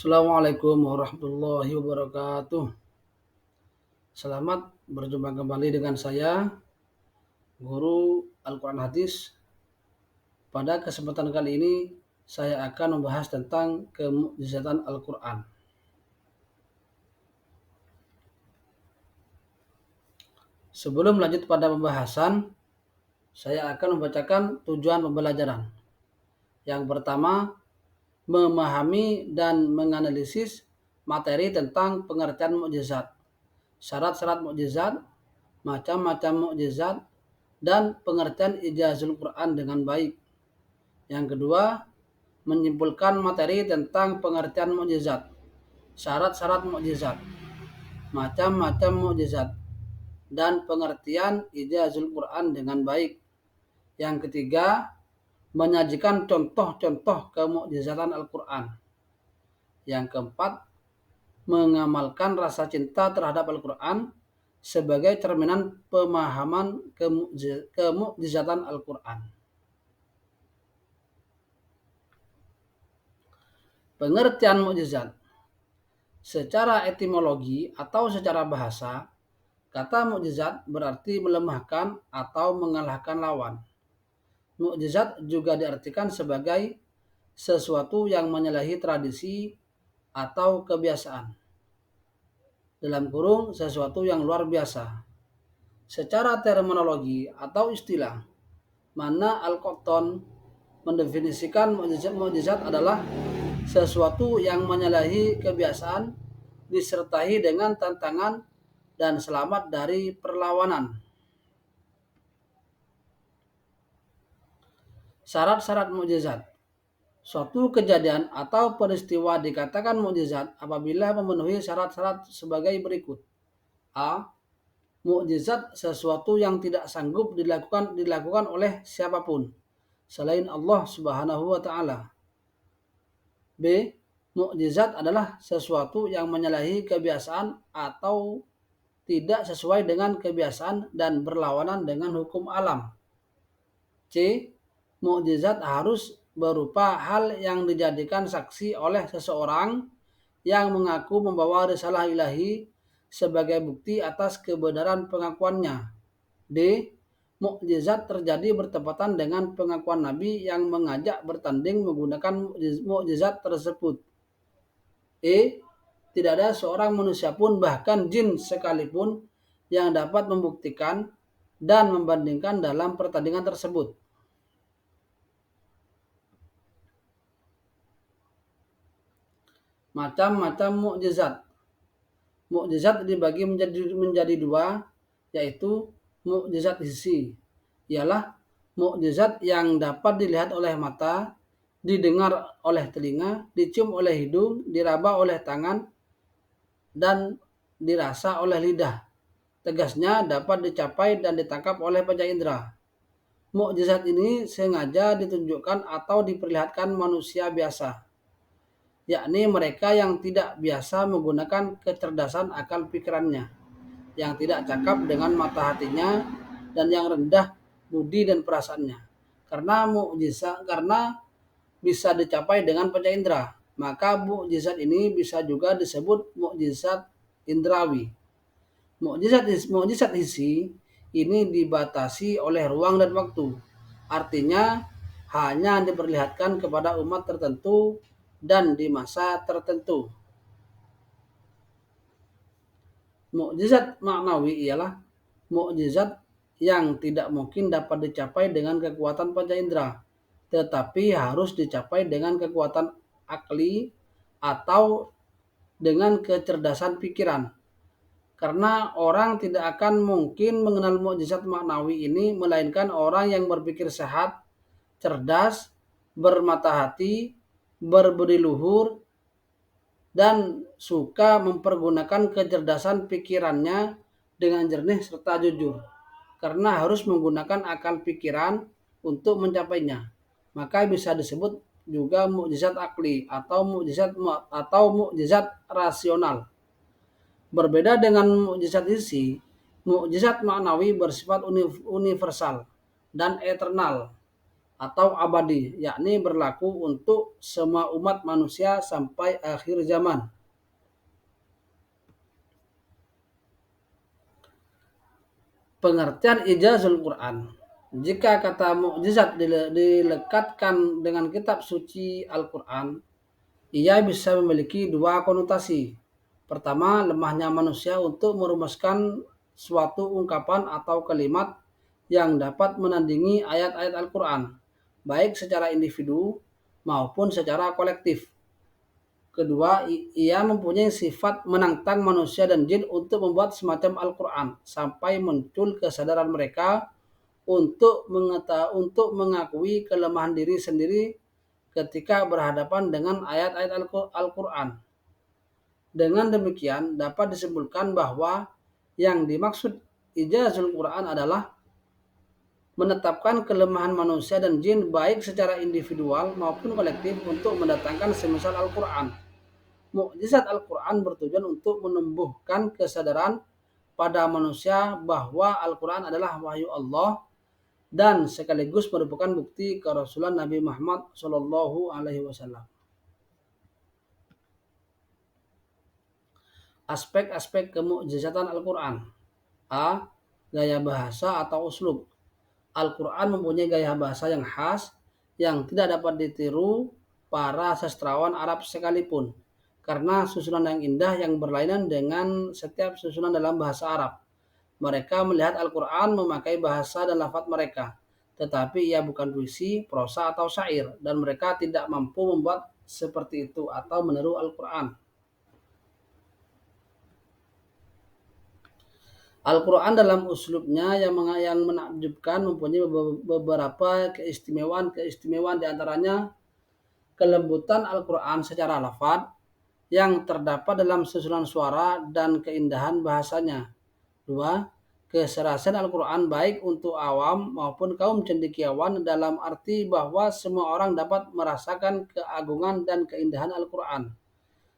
Assalamualaikum warahmatullahi wabarakatuh. Selamat berjumpa kembali dengan saya, Guru Al-Quran Hadis. Pada kesempatan kali ini, saya akan membahas tentang kemukjizatan Al-Quran. Sebelum lanjut pada pembahasan, saya akan membacakan tujuan pembelajaran. Yang pertama, memahami dan menganalisis materi tentang pengertian mukjizat, syarat-syarat mukjizat, macam-macam mukjizat, dan pengertian ijazul Quran dengan baik. Yang kedua, menyimpulkan materi tentang pengertian mukjizat, syarat-syarat mukjizat, macam-macam mukjizat, dan pengertian ijazul Quran dengan baik. Yang ketiga, menyajikan contoh-contoh kemukjizatan Al-Quran. Yang keempat, mengamalkan rasa cinta terhadap Al-Quran sebagai cerminan pemahaman kemukjizatan Al-Quran. Pengertian mukjizat. Secara etimologi atau secara bahasa, kata mukjizat berarti melemahkan atau mengalahkan lawan. Mukjizat juga diartikan sebagai sesuatu yang menyalahi tradisi atau kebiasaan. Dalam kurung, sesuatu yang luar biasa. Secara terminologi atau istilah, Mana Al-Qattan mendefinisikan mukjizat adalah sesuatu yang menyalahi kebiasaan disertai dengan tantangan dan selamat dari perlawanan. Syarat-syarat mukjizat. Suatu kejadian atau peristiwa dikatakan mukjizat apabila memenuhi syarat-syarat sebagai berikut. A. Mukjizat sesuatu yang tidak sanggup dilakukan oleh siapapun selain Allah Subhanahu wa taala. B. Mukjizat adalah sesuatu yang menyalahi kebiasaan atau tidak sesuai dengan kebiasaan dan berlawanan dengan hukum alam. C. Mukjizat harus berupa hal yang dijadikan saksi oleh seseorang yang mengaku membawa risalah ilahi sebagai bukti atas kebenaran pengakuannya. D. Mukjizat terjadi bertepatan dengan pengakuan Nabi yang mengajak bertanding menggunakan mukjizat tersebut. E. Tidak ada seorang manusia pun bahkan jin sekalipun yang dapat membuktikan dan membandingkan dalam pertandingan tersebut. Macam-macam mukjizat. Mukjizat dibagi menjadi dua, yaitu mukjizat hissi, ialah mukjizat yang dapat dilihat oleh mata, didengar oleh telinga, dicium oleh hidung, diraba oleh tangan, dan dirasa oleh lidah. Tegasnya dapat dicapai dan ditangkap oleh panca indera. Mukjizat ini sengaja ditunjukkan atau diperlihatkan manusia biasa, yakni mereka yang tidak biasa menggunakan kecerdasan akal pikirannya, yang tidak cakap dengan mata hatinya, dan yang rendah budi dan perasaannya. Karena bisa dicapai dengan panca indera, maka mukjizat ini bisa juga disebut mukjizat indrawi. Mukjizat hissi ini dibatasi oleh ruang dan waktu. Artinya hanya diperlihatkan kepada umat tertentu dan di masa tertentu. Mukjizat maknawi ialah mukjizat yang tidak mungkin dapat dicapai dengan kekuatan panca indera, tetapi harus dicapai dengan kekuatan akli atau dengan kecerdasan pikiran. Karena orang tidak akan mungkin mengenal mukjizat maknawi ini melainkan orang yang berpikir sehat, cerdas, bermata hati, berbudi luhur, dan suka mempergunakan kecerdasan pikirannya dengan jernih serta jujur. Karena harus menggunakan akal pikiran untuk mencapainya, maka bisa disebut juga mukjizat akli atau mukjizat rasional. Berbeda dengan mukjizat hissi, mukjizat maknawi bersifat universal dan eternal. atau abadi, yakni berlaku untuk semua umat manusia sampai akhir zaman. Pengertian ijazul Quran. Jika kata mukjizat dilekatkan dengan kitab suci Al-Quran, ia bisa memiliki dua konotasi. Pertama, lemahnya manusia untuk merumuskan suatu ungkapan atau kalimat yang dapat menandingi ayat-ayat Al-Quran, baik secara individu maupun secara kolektif. Kedua, ia mempunyai sifat menantang manusia dan jin untuk membuat semacam Al-Quran sampai muncul kesadaran mereka untuk mengakui kelemahan diri sendiri ketika berhadapan dengan ayat-ayat Al-Quran. Dengan demikian, dapat disimpulkan bahwa yang dimaksud ijazul Quran adalah menetapkan kelemahan manusia dan jin baik secara individual maupun kolektif untuk mendatangkan semisal Al-Quran. Mukjizat Al-Quran bertujuan untuk menumbuhkan kesadaran pada manusia bahwa Al-Quran adalah wahyu Allah dan sekaligus merupakan bukti kerasulan Nabi Muhammad Shallallahu Alaihi Wasallam. Aspek-aspek kemukjizatan Al-Quran. A. Gaya bahasa atau uslub. Al-Quran mempunyai gaya bahasa yang khas yang tidak dapat ditiru para sastrawan Arab sekalipun, karena susunan yang indah yang berlainan dengan setiap susunan dalam bahasa Arab. Mereka melihat Al-Quran memakai bahasa dan lafaz mereka, tetapi ia bukan puisi, prosa, atau syair, dan mereka tidak mampu membuat seperti itu atau meniru Al-Quran. Al-Quran dalam uslubnya yang menakjubkan mempunyai beberapa keistimewaan di antaranya kelembutan Al-Quran secara lafaz yang terdapat dalam susunan suara dan keindahan bahasanya. 2. Keserasan Al-Quran baik untuk awam maupun kaum cendekiawan dalam arti bahwa semua orang dapat merasakan keagungan dan keindahan Al-Quran.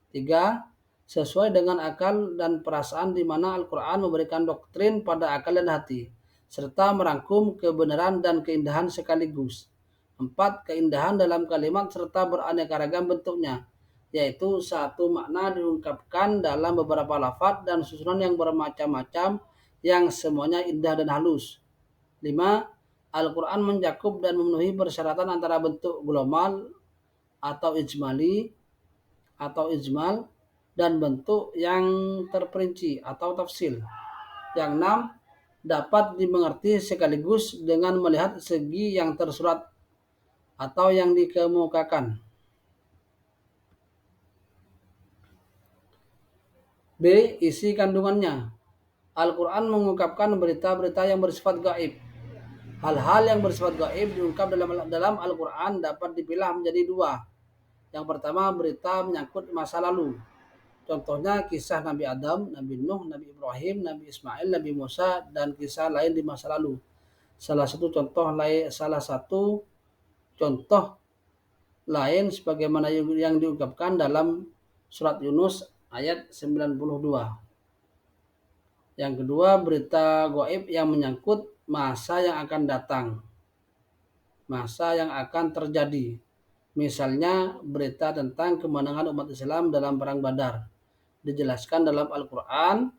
3. Sesuai dengan akal dan perasaan di mana Al-Quran memberikan doktrin pada akal dan hati, serta merangkum kebenaran dan keindahan sekaligus. 4. Keindahan dalam kalimat serta beraneka ragam bentuknya, yaitu satu makna diungkapkan dalam beberapa lafaz dan susunan yang bermacam-macam yang semuanya indah dan halus. 5. Al-Quran mencakup dan memenuhi persyaratan antara bentuk global atau ijmal dan bentuk yang terperinci atau tafsil. Yang 6. Dapat dimengerti sekaligus dengan melihat segi yang tersurat atau yang dikemukakan. B. Isi kandungannya. Al-Quran mengungkapkan berita-berita yang bersifat gaib. Hal-hal yang bersifat gaib diungkap dalam Al-Quran dapat dipilah menjadi dua. Yang pertama, berita menyangkut masa lalu. Contohnya kisah Nabi Adam, Nabi Nuh, Nabi Ibrahim, Nabi Ismail, Nabi Musa, dan kisah lain di masa lalu. Salah satu contoh lain sebagaimana yang diungkapkan dalam surat Yunus ayat 92. Yang kedua, berita gaib yang menyangkut masa yang akan datang, masa yang akan terjadi. Misalnya berita tentang kemenangan umat Islam dalam perang Badar. Dijelaskan dalam Al-Quran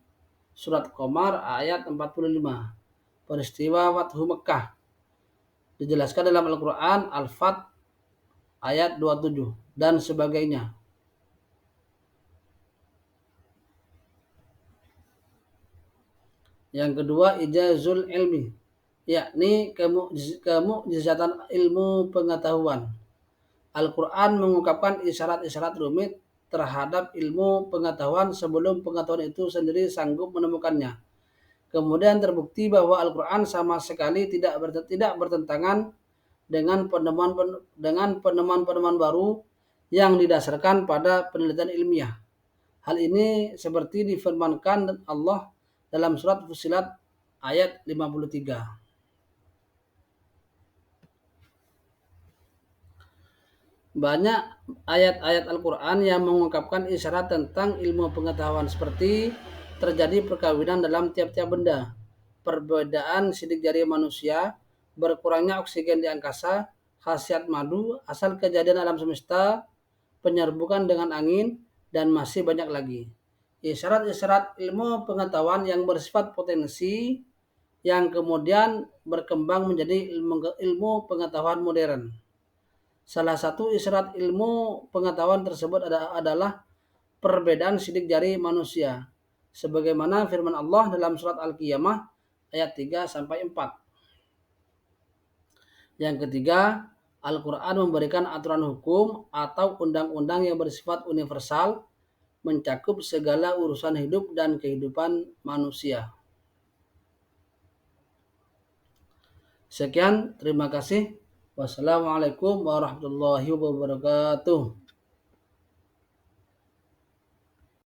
surat Qamar ayat 45. Peristiwa Fathu Mekah dijelaskan dalam Al-Quran Al-Fat ayat 27 dan sebagainya. Yang kedua, ijazul ilmi, yakni kemukjizatan ilmu pengetahuan. Al-Quran mengungkapkan isyarat-isyarat rumit terhadap ilmu pengetahuan sebelum pengetahuan itu sendiri sanggup menemukannya. Kemudian terbukti bahwa Al-Quran sama sekali tidak bertentangan dengan penemuan-penemuan baru yang didasarkan pada penelitian ilmiah. Hal ini seperti difirmankan Allah dalam surat Fussilat ayat 53. Banyak ayat-ayat Al-Quran yang mengungkapkan isyarat tentang ilmu pengetahuan seperti terjadi perkawinan dalam tiap-tiap benda, perbedaan sidik jari manusia, berkurangnya oksigen di angkasa, khasiat madu, asal kejadian alam semesta, penyerbukan dengan angin, dan masih banyak lagi. Isyarat-isyarat ilmu pengetahuan yang bersifat potensi yang kemudian berkembang menjadi ilmu pengetahuan modern. Salah satu isyarat ilmu pengetahuan tersebut adalah perbedaan sidik jari manusia. Sebagaimana firman Allah dalam surat Al-Qiyamah ayat 3 sampai 4. Yang ketiga, Al-Quran memberikan aturan hukum atau undang-undang yang bersifat universal, mencakup segala urusan hidup dan kehidupan manusia. Sekian, terima kasih. Wassalamualaikum warahmatullahi wabarakatuh.